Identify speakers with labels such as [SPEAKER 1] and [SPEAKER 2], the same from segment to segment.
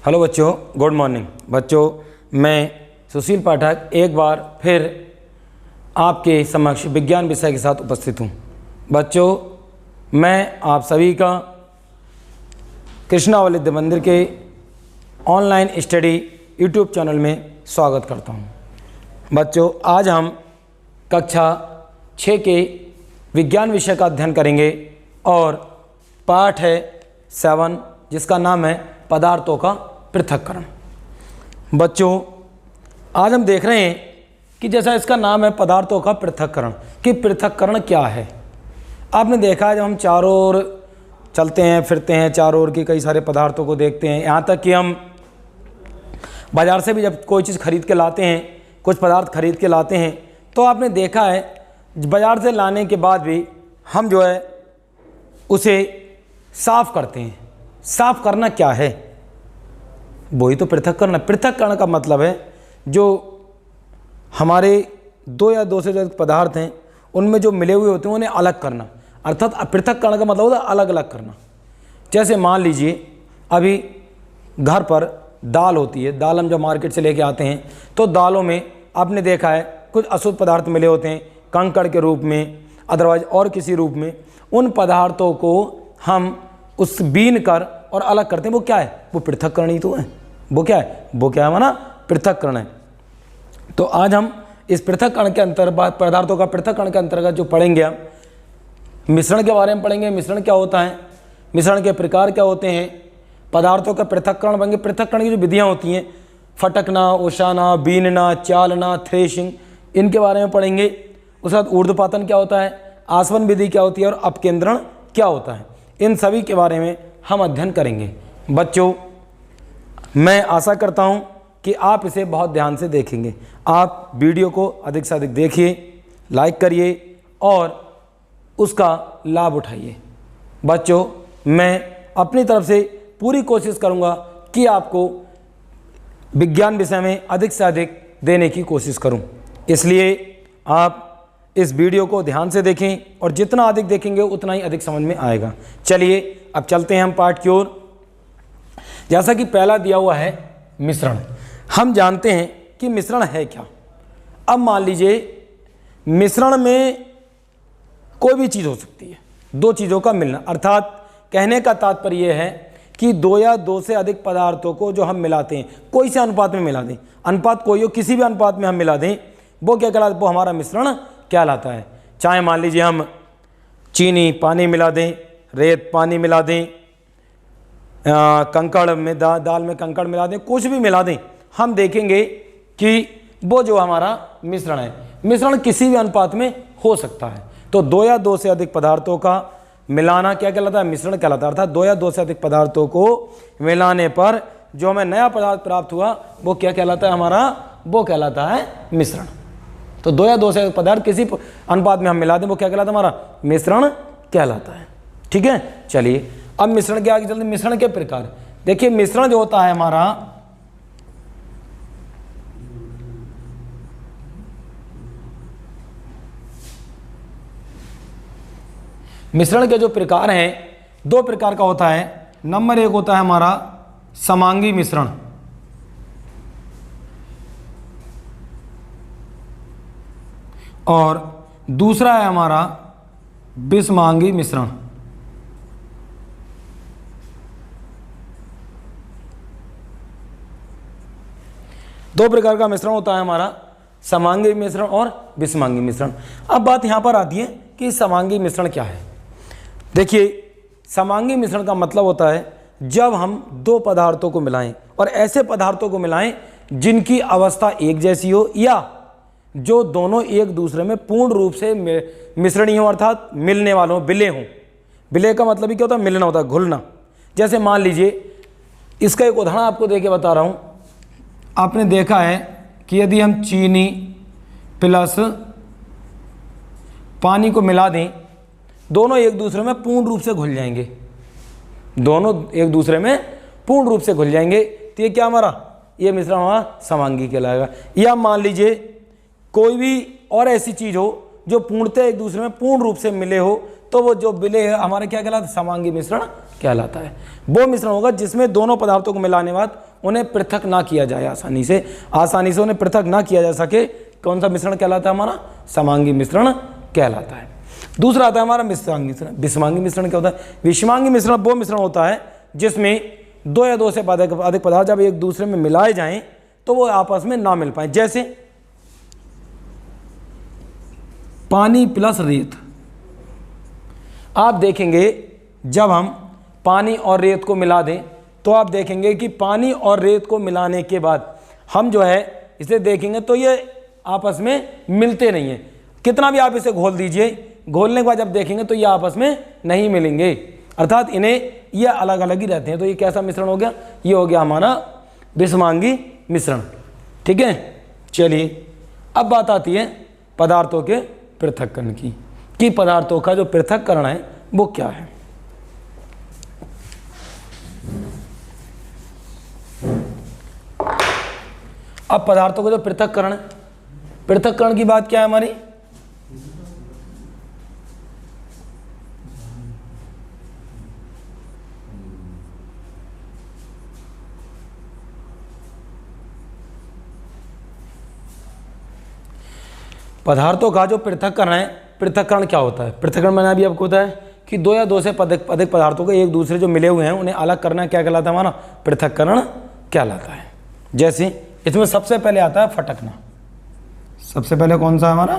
[SPEAKER 1] Hello बच्चों, good morning. बच्चों, मैं सुशील पाठक एक बार फिर आपके समक्ष विज्ञान विषय के साथ उपस्थित हूँ। बच्चों, मैं आप सभी का कृष्णा विद्या मंदिर के ऑनलाइन स्टडी यूट्यूब चैनल में स्वागत करता हूँ। बच्चों, आज हम कक्षा 6 के विज्ञान विषय का अध्ययन करेंगे और पाठ है 7 जिसका नाम है पदार्थों का पृथक्करण। बच्चों, आज हम देख रहे हैं कि जैसा इसका नाम है पदार्थों का पृथक्करण, कि पृथक्करण क्या है। आपने देखा है जब हम चारों ओर चलते हैं फिरते हैं, चारों ओर की कई सारे पदार्थों को देखते हैं, यहाँ तक कि हम बाज़ार से भी जब कोई चीज़ खरीद के लाते हैं, कुछ पदार्थ खरीद के लाते हैं, तो आपने देखा है बाज़ार से लाने के बाद भी हम जो है उसे साफ़ करते हैं। साफ़ करना क्या है? वही तो पृथक्करण है। पृथक्करण का मतलब है जो हमारे दो या दो से अधिक पदार्थ हैं उनमें जो मिले हुए होते हैं उन्हें अलग करना, अर्थात पृथक्करण का मतलब होता है अलग अलग करना। जैसे मान लीजिए अभी घर पर दाल होती है, दाल हम जब मार्केट से लेके आते हैं तो दालों में आपने देखा है कुछ अशुद्ध पदार्थ मिले होते हैं, कंकड़ के रूप में, अदरवाइज और किसी रूप में। उन पदार्थों को हम उस बीन कर और अलग करते हैं। वो क्या है? वो पृथक्करण ही तो है। वो क्या है? वो क्या है माना? पृथक्करण है। तो आज हम इस पृथक्करण के अंतर्गत, पदार्थों का पृथक्करण के अंतर्गत जो पढ़ेंगे, हम मिश्रण के बारे में पढ़ेंगे। मिश्रण क्या होता है, मिश्रण के प्रकार क्या होते हैं, पदार्थों का पृथक्करण बनेंगे। पृथक्करण की जो विधियाँ होती हैं, फटकना, ओसाना, बीनना, चालना, थ्रेशिंग, इनके बारे में पढ़ेंगे। उसके बाद ऊर्ध्वपातन क्या होता है, आसवन विधि क्या होती है और अपकेंद्रण क्या होता है, इन सभी के बारे में हम अध्ययन करेंगे। बच्चों, मैं आशा करता हूं कि आप इसे बहुत ध्यान से देखेंगे। आप वीडियो को अधिक से अधिक देखिए, लाइक करिए और उसका लाभ उठाइए। बच्चों, मैं अपनी तरफ से पूरी कोशिश करूंगा कि आपको विज्ञान विषय में अधिक से अधिक देने की कोशिश करूं। इसलिए आप इस वीडियो को ध्यान से देखें और जितना अधिक देखेंगे उतना ही अधिक समझ में आएगा। चलिए अब चलते हैं हम पाठ की ओर। जैसा कि पहला दिया हुआ है मिश्रण। हम जानते हैं कि मिश्रण है क्या। अब मान लीजिए मिश्रण में कोई भी चीज़ हो सकती है, दो चीज़ों का मिलना, अर्थात कहने का तात्पर्य यह है कि दो या दो से अधिक पदार्थों को जो हम मिलाते हैं, कोई से अनुपात में मिला दें, अनुपात कोई हो, किसी भी अनुपात में हम मिला दें, वो क्या कहलाता है? वो हमारा मिश्रण कहलाता है। चाहे मान लीजिए हम चीनी पानी मिला दें, रेत पानी मिला दें, कंकड़ में दाल में कंकड़ मिला दें, कुछ भी मिला दें, हम देखेंगे कि वो जो हमारा मिश्रण है, मिश्रण किसी भी अनुपात में हो सकता है। तो दो या दो से अधिक पदार्थों का मिलाना क्या कहलाता है? मिश्रण कहलाता है। अर्थात दो या दो से अधिक पदार्थों को मिलाने पर जो हमें नया पदार्थ प्राप्त हुआ वो क्या कहलाता है? हमारा वो कहलाता है मिश्रण। तो दो या दो से अधिक पदार्थ किसी अनुपात में हम मिला दें, वो क्या कहलाता है? हमारा मिश्रण कहलाता है। ठीक है, चलिए अब मिश्रण के आगे चलते हैं। मिश्रण के प्रकार देखिए। मिश्रण जो होता है हमारा, मिश्रण के जो प्रकार हैं दो प्रकार का होता है। नंबर एक होता है हमारा समांगी मिश्रण, और दूसरा है हमारा विषमांगी मिश्रण। दो प्रकार का मिश्रण होता है हमारा, समांगी मिश्रण और विषमांगी मिश्रण। अब बात यहां पर आती है कि समांगी मिश्रण क्या है। देखिए, समांगी मिश्रण का मतलब होता है जब हम दो पदार्थों को मिलाएं, और ऐसे पदार्थों को मिलाएं जिनकी अवस्था एक जैसी हो या जो दोनों एक दूसरे में पूर्ण रूप से मिश्रणीय हो, अर्थात मिलने वालों, विलय हों। विलय का मतलब ही क्या होता है? मिलना होता है, घुलना। जैसे मान लीजिए, इसका एक उदाहरण आपको देके बता रहा हूँ। आपने देखा है कि यदि हम चीनी प्लस पानी को मिला दें, दोनों एक दूसरे में पूर्ण रूप से घुल जाएंगे, दोनों एक दूसरे में पूर्ण रूप से घुल जाएंगे, तो ये क्या हमारा, ये मिश्रण हमारा समांगी कहलाएगा। या मान लीजिए कोई भी और ऐसी चीज़ हो जो पूर्णतः एक दूसरे में पूर्ण रूप से मिले हो, तो वो जो विलय है हमारे क्या कहलाता है, समांगी मिश्रण कहलाता है। वो मिश्रण होगा जिसमें दोनों पदार्थों को मिलाने के बाद उन्हें पृथक ना किया जाए, आसानी से उन्हें पृथक ना किया जा सके, कौन सा मिश्रण कहलाता है हमारा? समांगी मिश्रण कहलाता है। दूसरा आता है हमारा मिश्रांगी मिश्रण। विषमांगी मिश्रण क्या होता है? विषमांगी मिश्रण वो मिश्रण होता है जिसमें दो या दो से अधिक पदार्थ जब एक दूसरे में मिलाए जाएं तो वो आपस में ना मिल पाए। जैसे पानी प्लस रेत। आप देखेंगे जब हम पानी और रेत को मिला दें तो आप देखेंगे कि पानी और रेत को मिलाने के बाद हम जो है इसे देखेंगे तो ये आपस में मिलते नहीं हैं। कितना भी आप इसे घोल दीजिए, घोलने के बाद जब देखेंगे तो ये आपस में नहीं मिलेंगे, अर्थात इन्हें ये अलग अलग ही रहते हैं। तो ये कैसा मिश्रण हो गया? ये हो गया हमारा विषमांगी मिश्रण। ठीक है, चलिए अब बात आती है पदार्थों के पृथक्करण की, कि पदार्थों का जो पृथक्करण है वो क्या है। अब पदार्थों का जो पृथक्करण की बात क्या है हमारी? पदार्थों का जो पृथक्करण है, पृथक्करण क्या होता है? पृथक्करण मैंने अभी आपको बताया कि दो या दो से अधिक पदार्थों को एक दूसरे जो मिले हुए हैं उन्हें अलग करना क्या कहलाता है हमारा? पृथक्करण कहलाता है। जैसे इसमें सबसे पहले आता है फटकना। सबसे पहले कौन सा हमारा?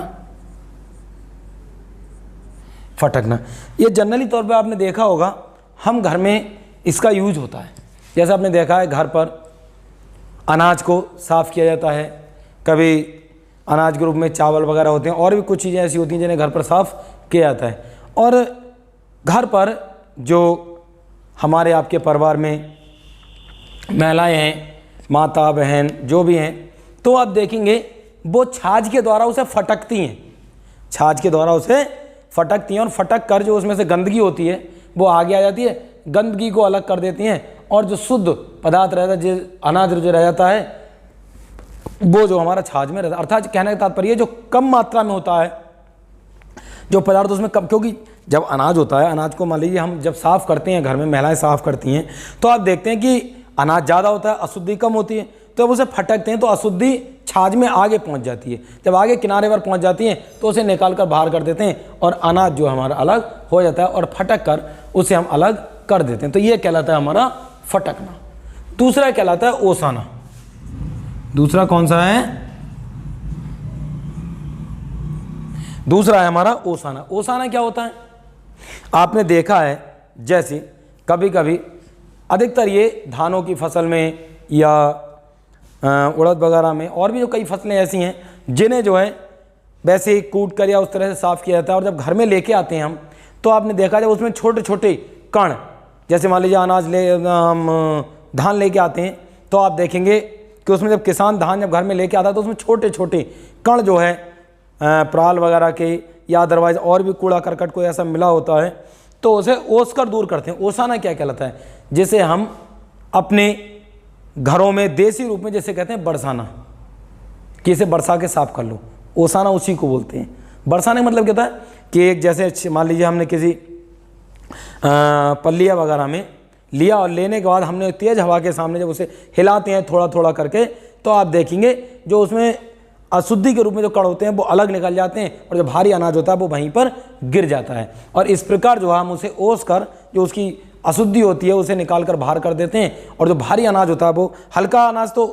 [SPEAKER 1] फटकना। ये जनरली तौर पे आपने देखा होगा, हम घर में इसका यूज होता है। जैसे आपने देखा है घर पर अनाज को साफ़ किया जाता है, कभी अनाज के रूप में चावल वगैरह होते हैं, और भी कुछ चीज़ें ऐसी होती हैं जिन्हें घर पर साफ़ किया जाता है। और घर पर जो हमारे आपके परिवार में महिलाएं हैं, माता बहन जो भी हैं, तो आप देखेंगे वो छाछ के द्वारा उसे फटकती हैं। छाछ के द्वारा उसे फटकती हैं और फटक कर जो उसमें से गंदगी होती है वो आगे आ जाती है, गंदगी को अलग कर देती हैं, और जो शुद्ध पदार्थ रहता है, जो अनाज जो रह जाता है, वो जो हमारा छाछ में रहता है। अर्थात कहने का तात्पर्य जो कम मात्रा में होता है, जो पदार्थ उसमें कम, क्योंकि जब अनाज होता है, अनाज को मान लीजिए हम जब साफ़ करते हैं, घर में महिलाएं साफ़ करती हैं, तो आप देखते हैं कि अनाज ज़्यादा होता है, अशुद्धि कम होती है, तो जब उसे फटकते हैं तो अशुद्धि छाछ में आगे पहुंच जाती है। जब आगे किनारे पर पहुंच जाती है तो उसे निकाल कर बाहर कर देते हैं और अनाज जो हमारा अलग हो जाता है, और फटक कर उसे हम अलग कर देते हैं। तो ये कहलाता है हमारा फटकना। दूसरा कहलाता है ओसाना। दूसरा कौन सा है? दूसरा है हमारा ओसाना। ओसाना क्या होता है? आपने देखा है जैसे कभी कभी अधिकतर ये धानों की फसल में या उड़द वगैरह में, और भी जो कई फसलें ऐसी हैं जिन्हें जो है वैसे ही कूट कर या उस तरह से साफ़ किया जाता है, और जब घर में लेके आते हैं हम, तो आपने देखा जब उसमें छोटे छोटे कण, जैसे मान लीजिए अनाज हम धान लेके आते हैं, तो आप देखेंगे कि उसमें जब किसान धान जब घर में लेके आता है तो उसमें छोटे छोटे कण जो है पराल वगैरह के या अदरवाइज और भी कूड़ा करकट कोई ऐसा मिला होता है, तो उसे ओस कर दूर करते हैं। ओसाना क्या कहलाता है? जिसे हम अपने घरों में देसी रूप में जैसे कहते हैं बरसाना, कि इसे बरसा के साफ कर लो, ओसाना उसी को बोलते हैं। बरसाने का मतलब क्या होता है कि एक जैसे मान लीजिए हमने किसी पल्लिया वगैरह में लिया, और लेने के बाद हमने तेज़ हवा के सामने जब उसे हिलाते हैं थोड़ा थोड़ा करके, तो आप देखेंगे जो उसमें अशुद्धि के रूप में जो कण होते हैं वो अलग निकल जाते हैं, और जो भारी अनाज होता है वो वहीं पर गिर जाता है। और इस प्रकार जो हम उसे ओस कर जो उसकी अशुद्धि होती है उसे निकाल कर बाहर कर देते हैं, और जो भारी अनाज होता है वो, हल्का अनाज तो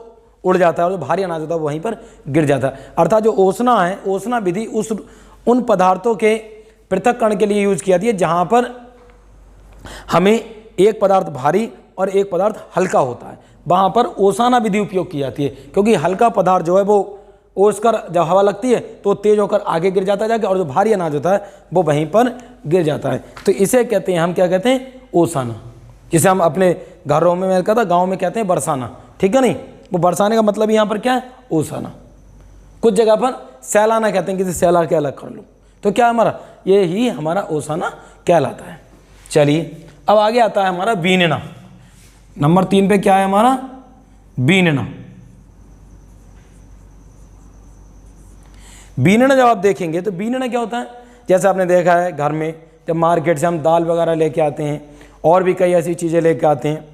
[SPEAKER 1] उड़ जाता है और जो भारी अनाज होता है वो वहीं पर गिर जाता है। अर्थात जो ओसना है, ओसना विधि उन पदार्थों के पृथक्करण के लिए यूज की जाती है जहाँ पर हमें एक पदार्थ भारी और एक पदार्थ हल्का होता है, वहाँ पर ओसाना विधि उपयोग की जाती है। क्योंकि हल्का पदार्थ जो है वो ओस कर जब हवा लगती है तो तेज होकर आगे गिर जाता है जाके, और जो भारी अनाज होता है वो वहीं पर गिर जाता है। तो इसे कहते हैं हम, क्या कहते हैं? ओसाना। जिसे हम अपने घरों में, मैं कहता गाँव में कहते हैं बरसाना, ठीक है नहीं? वो बरसाने का मतलब यहाँ पर क्या है? ओसाना। कुछ जगह पर सैलाना कहते हैं, किसी सैला के अलग कर लो, तो क्या हमारा ये ही हमारा ओसाना कहलाता है। चलिए अब आगे आता है हमारा बीनना। नंबर 3 पे क्या है हमारा? बीनना। बीनना जब आप देखेंगे तो बीनना क्या होता है? जैसे आपने देखा है घर में जब मार्केट से हम दाल वगैरह लेके आते हैं और भी कई ऐसी चीज़ें लेके आते हैं,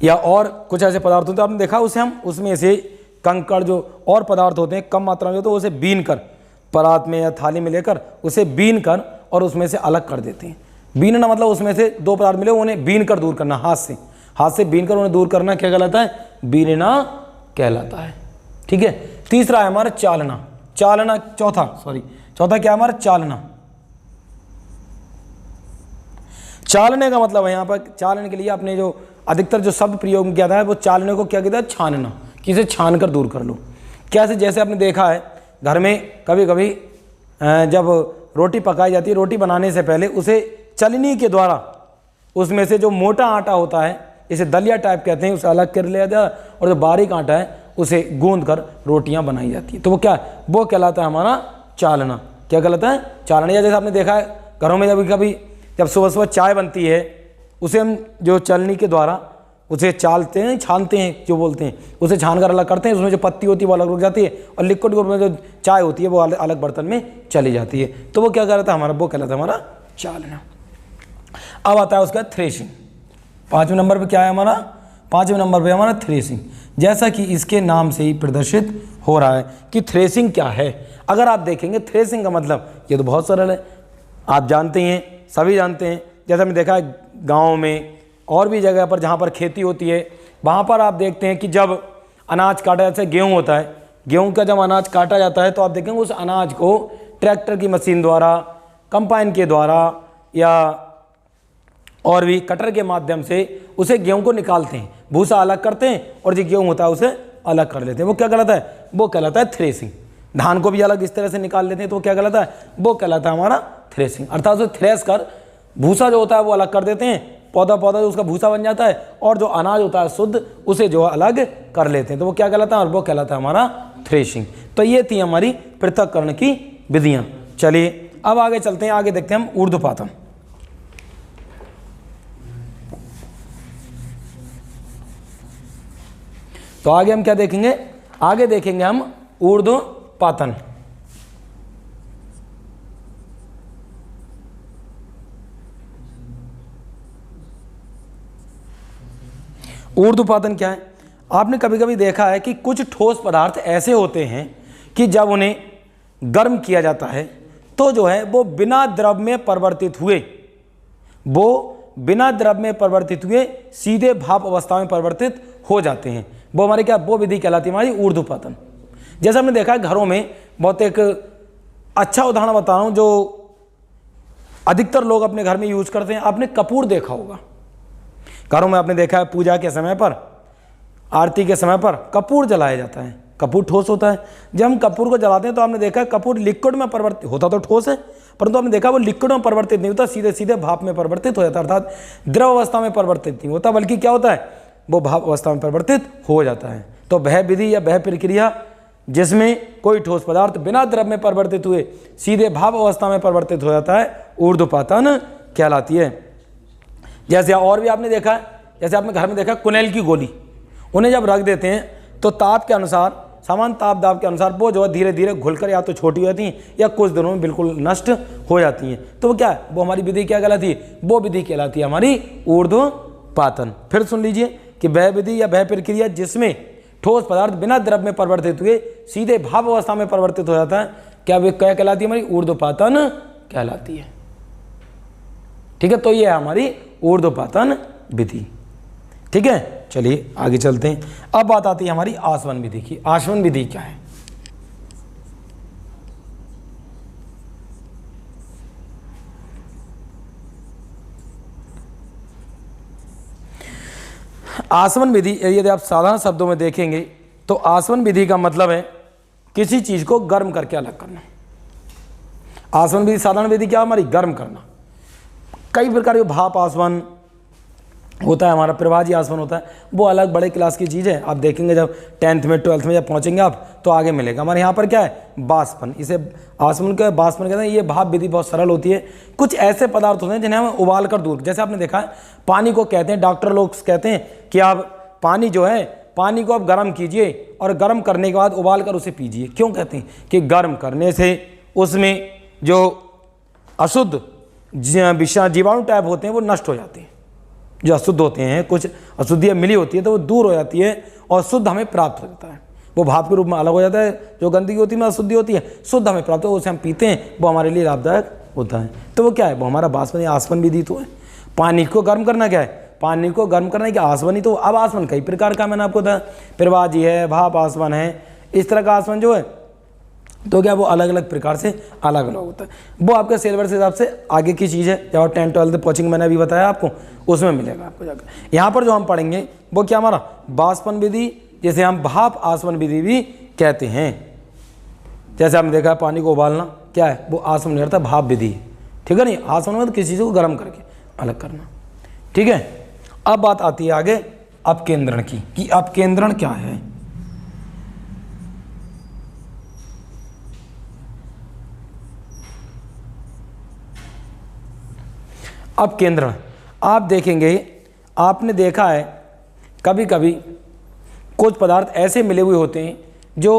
[SPEAKER 1] या और कुछ ऐसे पदार्थ होते हैं आपने देखा, उसे हम उसमें से कंकड़ जो और पदार्थ होते हैं कम मात्रा में, तो उसे बीन कर परात में या थाली में लेकर उसे बीन कर और उसमें से अलग कर देते हैं। बीनना मतलब उसमें से दो पदार्थ मिले उन्हें बीन कर दूर करना, हाथ से बीन कर उन्हें दूर करना क्या कहलाता है? बीनना कहलाता है। ठीक है। तीसरा है हमारा चालना, चौथा क्या हमारा? चालने का मतलब है यहाँ पर, चालने के लिए आपने जो अधिकतर जो शब्द प्रयोग किया था वो चालने को क्या कहता है? छानना, कि इसे छान कर दूर कर लो। कैसे? जैसे आपने देखा है घर में कभी कभी जब रोटी पकाई जाती है, रोटी बनाने से पहले उसे चलनी के द्वारा उसमें से जो मोटा आटा होता है, इसे दलिया टाइप कहते हैं, उसे अलग कर लिया जाता है और जो बारीक आटा है उसे गूंद कर रोटियां बनाई जाती है। तो वो क्या है? वो कहलाता है हमारा चालना। क्या कहलाता है? चालना। या जैसे आपने देखा है घरों में जब सुबह सुबह चाय बनती है, उसे हम जो चलनी के द्वारा उसे छानते हैं, जो बोलते हैं, उसे छान कर अलग करते हैं। उसमें जो पत्ती होती है वो अलग रुक जाती है और लिक्विड में जो चाय होती है वो अलग बर्तन में चली जाती है। तो वो क्या कहलाता है हमारा? वो कहलाता है हमारा चालना। अब आता है उसका थ्रेशिंग। 5वें नंबर पे क्या है हमारा? 5वें नंबर पे हमारा थ्रेशिंग। जैसा कि इसके नाम से ही प्रदर्शित हो रहा है कि थ्रेशिंग क्या है। अगर आप देखेंगे थ्रेशिंग का मतलब ये तो बहुत सरल है, आप जानते हैं, सभी जानते हैं। जैसा हमने देखा है गाँव में और भी जगह पर जहाँ पर खेती होती है, वहाँ पर आप देखते हैं कि जब अनाज काटा जाता है, गेहूँ होता है, गेहूँ का जब अनाज काटा जाता है तो आप देखेंगे उस अनाज को ट्रैक्टर की मशीन द्वारा, कंपाइन के द्वारा या और भी कटर के माध्यम से उसे गेहूँ को निकालते हैं, भूसा अलग करते हैं और जो गेहूँ होता है उसे अलग कर लेते हैं। वो क्या कहलाता है? वो कहलाता है थ्रेसिंग। धान को भी अलग इस तरह से निकाल लेते हैं, तो वो क्या कहलाता है? वो कहलाता है हमारा थ्रेसिंग। अर्थात उसे थ्रेस कर भूसा जो होता है वो अलग कर देते हैं, पौधा जो उसका भूसा बन जाता है और जो अनाज होता है शुद्ध उसे जो अलग कर लेते हैं। तो वो क्या कहलाता है? और वो कहलाता है हमारा थ्रेशिंग। तो ये थी हमारी पृथक्करण की विधियाँ। चलिए अब आगे चलते हैं, आगे देखते हैं हम ऊर्ध्वपातन। तो आगे हम क्या देखेंगे? आगे देखेंगे हम ऊर्ध्वपातन। ऊर्ध्वपातन क्या है? आपने कभी कभी देखा है कि कुछ ठोस पदार्थ ऐसे होते हैं कि जब उन्हें गर्म किया जाता है तो जो है वो बिना द्रव में परिवर्तित हुए सीधे भाप अवस्था में परिवर्तित हो जाते हैं। वो हमारे क्या? वो विधि कहलाती है हमारी ऊर्ध्वपातन। जैसे हमने देखा है घरों में बहुत एक अच्छा उदाहरण बता रहा हूँ जो अधिकतर लोग अपने घर में यूज करते हैं। आपने कपूर देखा होगा घरों में, आपने देखा है पूजा के समय पर, आरती के समय पर कपूर जलाया जाता है। कपूर ठोस होता है। जब हम कपूर को जलाते हैं तो आपने देखा है कपूर लिक्विड में परिवर्तित होता, तो ठोस है, परंतु आपने देखा वो लिक्विड में परिवर्तित नहीं होता, सीधे सीधे भाप में परिवर्तित हो जाता है। अर्थात द्रव अवस्था में परिवर्तित नहीं होता, बल्कि क्या होता है? वो भाप अवस्था में परिवर्तित हो जाता है। तो वह विधि या वह प्रक्रिया जिसमें कोई ठोस पदार्थ बिना द्रव में परिवर्तित हुए सीधे भाप अवस्था में परिवर्तित हो जाता है, ऊर्ध्वपातन कहलाती है। जैसे और भी आपने देखा है, जैसे आपने घर में देखा कुनेल की गोली, उन्हें जब रख देते हैं तो ताप के अनुसार, समान ताप दाब के अनुसार वो जो है धीरे धीरे घुलकर या तो छोटी हो जाती हैं या कुछ दिनों में बिल्कुल नष्ट हो जाती हैं। तो वो क्या है? वो हमारी विधि क्या कहलाती है? वो विधि कहलाती है हमारी ऊर्ध्वपातन। फिर सुन लीजिए कि वह विधि या वह प्रक्रिया जिसमें ठोस पदार्थ बिना द्रव में परिवर्तित हुए सीधे भाप अवस्था में परिवर्तित हो जाता है, क्या वे क्या कहलाती है? हमारी ऊर्ध्वपातन कहलाती है। ठीक है, तो ये है हमारी ऊर्ध्वपातन विधि। ठीक है, चलिए आगे चलते हैं। अब बात आती है हमारी आसवन विधि की। आसवन विधि क्या है? आसवन विधि यदि आप साधारण शब्दों में देखेंगे तो आसवन विधि का मतलब है किसी चीज को गर्म करके अलग करना। आसवन विधि, साधारण विधि क्या? हमारी गर्म करना। कई प्रकार के भाप आसवन होता है, हमारा प्रवाजी आसवन होता है, वो अलग बड़े क्लास की चीज़ है। आप देखेंगे जब 10th में 12th में जब पहुंचेंगे आप तो आगे मिलेगा। हमारे यहाँ पर क्या है? बाष्पन। इसे आसवन का बाष्पन कहते हैं। ये भाप विधि बहुत सरल होती है। कुछ ऐसे पदार्थ होते हैं जिन्हें हमें उबाल कर दूर, जैसे आपने देखा है पानी को कहते हैं, डॉक्टर लोग कहते हैं कि आप पानी जो है, पानी को आप गर्म कीजिए और गर्म करने के बाद उबाल कर उसे पीजिए। क्यों कहते हैं? कि गर्म करने से उसमें जो अशुद्ध जीवाणु टाइप होते हैं वो नष्ट हो जाते हैं। जो अशुद्ध होते हैं, कुछ अशुद्धियाँ मिली होती है तो वो दूर हो जाती है और शुद्ध हमें प्राप्त हो जाता है। वो भाप के रूप में अलग हो जाता है, जो गंदगी होती है अशुद्धि होती है, शुद्ध हमें प्राप्त हो, उसे हम पीते हैं, वो हमारे लिए लाभदायक होता है। तो वो क्या है, वो हमारा बाष्पन या आसवन विधि तो है। पानी को गर्म करना क्या है, पानी को गर्म करना है कि आसवन ही तो। अब आसवन कई प्रकार का मैंने आपको बताया, प्रवाजी है, भाप आसवन है, इस तरह का आसवन जो है तो क्या वो अलग अलग प्रकार से अलग अलग होता है। वो आपके सिलेबस के हिसाब से आगे की चीज़ है, जब 10th 12th कोचिंग मैंने अभी बताया आपको, उसमें मिलेगा आपको जाकर। यहाँ पर जो हम पढ़ेंगे वो क्या, हमारा बाष्पन विधि, जिसे हम भाप आसवन विधि भी कहते हैं। जैसे हमने देखा पानी को उबालना क्या है, वो आसवन नहीं रहता, भाप विधि है। ठीक है नहीं, आसवन में तो किसी चीज़ को गर्म करके अलग करना। ठीक है, अब बात आती है आगे अपकेंद्रण की, कि अपकेंद्रण क्या है। अपकेंद्रण आप देखेंगे, आपने देखा है कभी कभी कुछ पदार्थ ऐसे मिले हुए होते हैं जो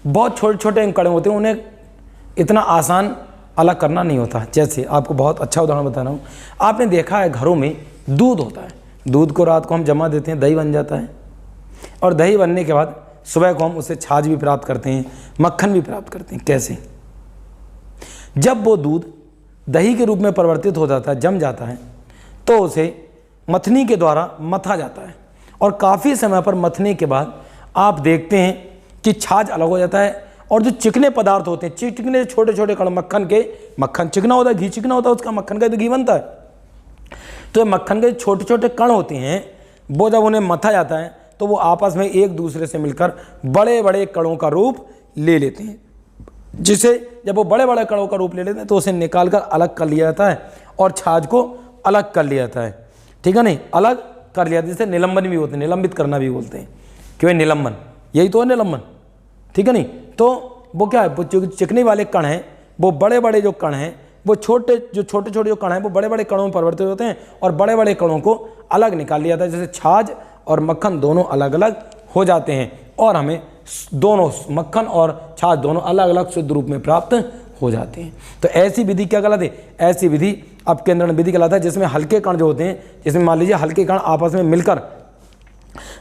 [SPEAKER 1] बहुत छोटे छोटे कण होते हैं, उन्हें इतना आसान अलग करना नहीं होता। जैसे आपको बहुत अच्छा उदाहरण बता रहा हूँ, आपने देखा है घरों में दूध होता है, दूध को रात को हम जमा देते हैं, दही बन जाता है, और दही बनने के बाद सुबह को हम उससे छाछ भी प्राप्त करते हैं, मक्खन भी प्राप्त करते हैं। कैसे, जब वो दूध दही के रूप में परिवर्तित हो जाता है, जम जाता है, तो उसे मथनी के द्वारा मथा जाता है, और काफ़ी समय पर मथने के बाद आप देखते हैं कि छाछ अलग हो जाता है, और जो चिकने पदार्थ होते हैं, चिकने छोटे छोटे कण मक्खन के, मक्खन चिकना होता है, घी चिकना होता है, उसका मक्खन का तो घी बनता है, तो मक्खन के छोटे छोटे कण होते हैं, वो जब उन्हें मथा जाता है तो वो आपस में एक दूसरे से मिलकर बड़े बड़े कणों का रूप ले लेते हैं, जिसे जब वो बड़े बड़े कणों का रूप ले लेते हैं तो उसे निकाल कर अलग कर लिया जाता है और छाछ को अलग कर लिया जाता है। ठीक है नहीं, अलग कर लिया, जिसे निलंबन भी होते हैं, निलंबित करना भी बोलते हैं, क्यों निलंबन, यही तो है निलंबन। ठीक है नहीं, तो वो क्या है, वो जो चिकने वाले कण हैं, वो बड़े बड़े जो कण हैं, वो छोटे छोटे जो कण हैं वो बड़े बड़े कणों में परिवर्तित होते हैं, और बड़े बड़े कणों को अलग निकाल लिया जाता है, जैसे छाछ और मक्खन दोनों अलग अलग हो जाते हैं, और हमें दोनों मक्खन और छाछ दोनों अलग अलग शुद्ध रूप में प्राप्त हो जाते हैं। तो ऐसी विधि क्या कहलाती है, ऐसी विधि अपकेंद्रण विधि कहलाता है, जिसमें हल्के कण जो होते हैं, जिसमें मान लीजिए हल्के कण आपस में मिलकर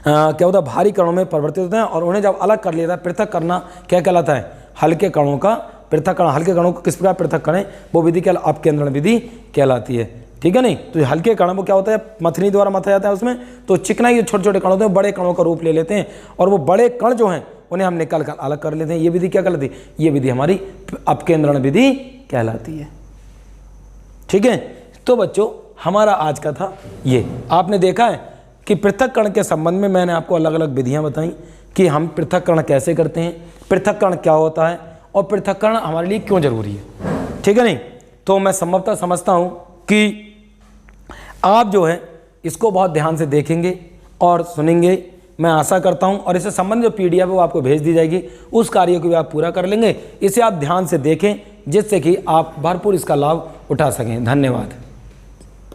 [SPEAKER 1] क्या होता है, भारी कणों में परिवर्तित होते हैं, और उन्हें जब अलग कर लिया जाता है, पृथक करना क्या कहलाता है, हल्के कणों का पृथक्करण। हल्के कणों को किस प्रकार पृथक करें, वो विधि क्या अपकेंद्रण विधि कहलाती है। ठीक है नहीं, तो हल्के कण वो क्या होता है, मथनी द्वारा मथा जाता है उसमें, तो चिकना ये छोटे छोटे कण होते हैं, बड़े कणों का रूप ले लेते हैं, और वो बड़े कण जो हैं उन्हें हम निकाल कर अलग कर लेते हैं। ये विधि क्या कहलाती है, ये विधि हमारी अपकेंद्रण विधि कहलाती है। ठीक है, तो बच्चों हमारा आज का था ये। आपने देखा है कि पृथक्करण के संबंध में मैंने आपको अलग अलग विधियां बताई कि हम पृथक्करण कैसे करते हैं, पृथक्करण क्या होता है, और पृथक्करण हमारे लिए क्यों जरूरी है। ठीक है नहीं, तो मैं संभवतः समझता हूं कि आप जो है इसको बहुत ध्यान से देखेंगे और सुनेंगे, मैं आशा करता हूं, और इससे संबंधित जो PDF है वो आपको भेज दी जाएगी, उस कार्य को भी आप पूरा कर लेंगे। इसे आप ध्यान से देखें, जिससे कि आप भरपूर इसका लाभ उठा सकें। धन्यवाद।